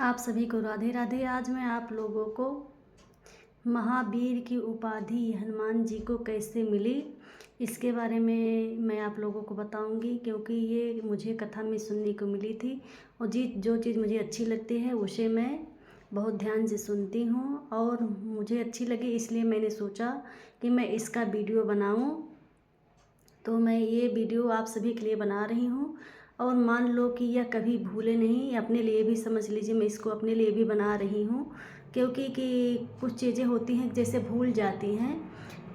आप सभी को राधे राधे। आज मैं आप लोगों को महावीर की उपाधि हनुमान जी को कैसे मिली इसके बारे में मैं आप लोगों को बताऊंगी, क्योंकि ये मुझे कथा में सुनने को मिली थी। और जो चीज़ मुझे अच्छी लगती है उसे मैं बहुत ध्यान से सुनती हूँ, और मुझे अच्छी लगी इसलिए मैंने सोचा कि मैं इसका वीडियो बनाऊँ। तो मैं ये वीडियो आप सभी के लिए बना रही हूँ, और मान लो कि यह कभी भूले नहीं, अपने लिए भी समझ लीजिए मैं इसको अपने लिए भी बना रही हूँ, क्योंकि कुछ चीज़ें होती हैं जैसे भूल जाती हैं,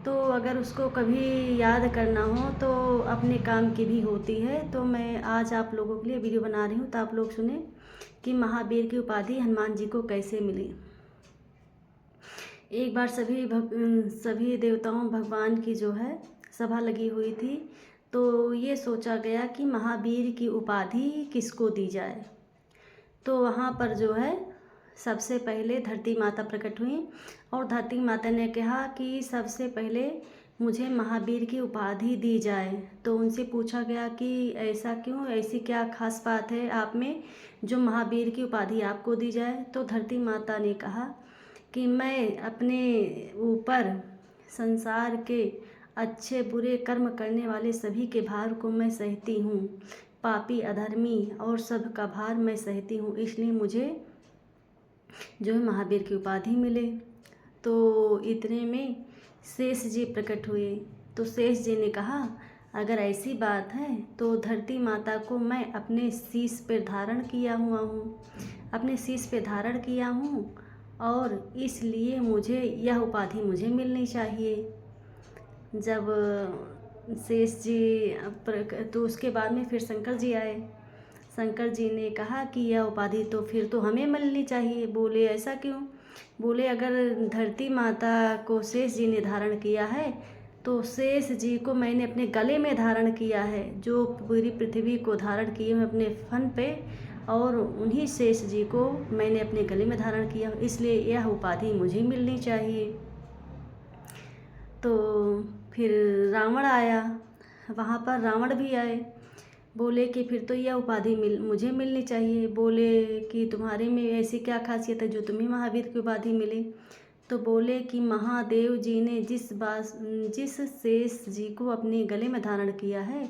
तो अगर उसको कभी याद करना हो तो अपने काम की भी होती है। तो मैं आज आप लोगों के लिए वीडियो बना रही हूँ, तो आप लोग सुने कि महावीर की उपाधि हनुमान जी को कैसे मिली। एक बार सभी देवताओं भगवान की जो है सभा लगी हुई थी, तो ये सोचा गया कि महावीर की उपाधि किसको दी जाए। तो वहाँ पर जो है सबसे पहले धरती माता प्रकट हुई, और धरती माता ने कहा कि सबसे पहले मुझे महावीर की उपाधि दी जाए। तो उनसे पूछा गया कि ऐसा क्यों, ऐसी क्या खास बात है आप में जो महावीर की उपाधि आपको दी जाए। तो धरती माता ने कहा कि मैं अपने ऊपर संसार के अच्छे बुरे कर्म करने वाले सभी के भार को मैं सहती हूँ, पापी अधर्मी और सब का भार मैं सहती हूँ, इसलिए मुझे जो है महावीर की उपाधि मिले। तो इतने में शेष जी प्रकट हुए। तो शेष जी ने कहा अगर ऐसी बात है तो धरती माता को मैं अपने शीश पर धारण किया हुआ हूँ, अपने शीश पे धारण किया हूँ, और इसलिए मुझे यह उपाधि मुझे मिलनी चाहिए। जब शेष जी तो उसके बाद में फिर शंकर जी आए। शंकर जी ने कहा कि यह उपाधि तो फिर तो हमें मिलनी चाहिए। बोले ऐसा क्यों? बोले अगर धरती माता को शेष जी ने धारण किया है तो शेष जी को मैंने अपने गले में धारण किया है, जो पूरी पृथ्वी को धारण किए हैं अपने फन पे, और उन्हीं शेष जी को मैंने अपने गले में धारण किया, इसलिए यह उपाधि मुझे मिलनी चाहिए। तो फिर रावण आया, वहाँ पर रावण भी आए। बोले कि फिर तो यह उपाधि मुझे मिलनी चाहिए। बोले कि तुम्हारे में ऐसी क्या खासियत है जो तुम्हें महावीर की उपाधि मिली। तो बोले कि महादेव जी ने जिस शेष जी को अपने गले में धारण किया है,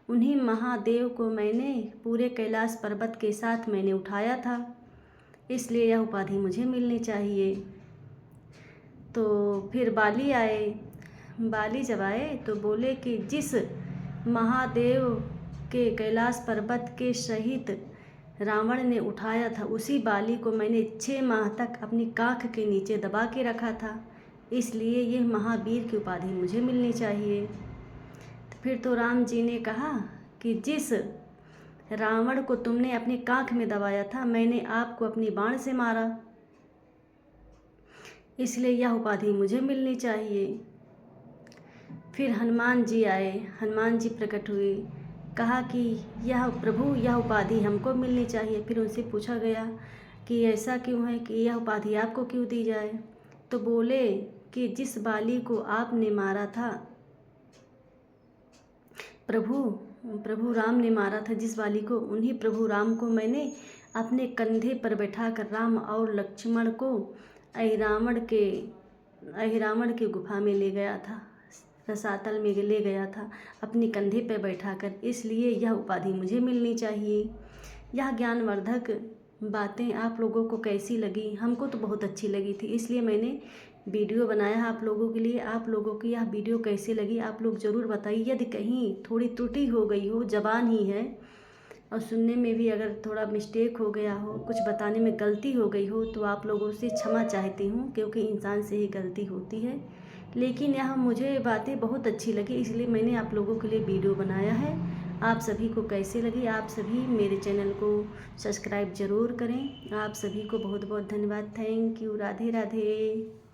उन्हीं महादेव को मैंने पूरे कैलाश पर्वत के साथ मैंने उठाया था, इसलिए यह उपाधि मुझे मिलनी चाहिए। तो फिर बाली आए। बाली जब आए तो बोले कि जिस महादेव के कैलाश पर्वत के सहित रावण ने उठाया था, उसी बाली को मैंने 6 माह तक अपनी काख के नीचे दबा के रखा था, इसलिए यह महावीर की उपाधि मुझे मिलनी चाहिए। फिर तो राम जी ने कहा कि जिस रावण को तुमने अपनी काख में दबाया था, मैंने आपको अपनी बाण से मारा, इसलिए यह उपाधि मुझे मिलनी चाहिए। फिर हनुमान जी आए। हनुमान जी प्रकट हुए, कहा कि यह प्रभु यह उपाधि हमको मिलनी चाहिए। फिर उनसे पूछा गया कि ऐसा क्यों है कि यह उपाधि आपको क्यों दी जाए। तो बोले कि जिस बाली को आपने मारा था, प्रभु राम ने मारा था जिस बाली को, उन्हीं प्रभु राम को मैंने अपने कंधे पर बैठाकर राम और लक्ष्मण को अहिरावण के गुफा में ले गया था, रसातल में ले गया था अपने कंधे पर बैठाकर, इसलिए यह उपाधि मुझे मिलनी चाहिए। यह ज्ञानवर्धक बातें आप लोगों को कैसी लगी? हमको तो बहुत अच्छी लगी थी, इसलिए मैंने वीडियो बनाया आप लोगों के लिए। आप लोगों की यह वीडियो कैसी लगी आप लोग ज़रूर बताइए। यदि कहीं थोड़ी त्रुटि हो गई हो, ज़बान ही है, और सुनने में भी अगर थोड़ा मिस्टेक हो गया हो, कुछ बताने में गलती हो गई हो, तो आप लोगों से क्षमा चाहती हूँ, क्योंकि इंसान से ही गलती होती है। लेकिन यह मुझे बातें बहुत अच्छी लगी, इसलिए मैंने आप लोगों के लिए वीडियो बनाया है। आप सभी को कैसे लगी? आप सभी मेरे चैनल को सब्सक्राइब ज़रूर करें। आप सभी को बहुत बहुत धन्यवाद। Thank you. राधे राधे।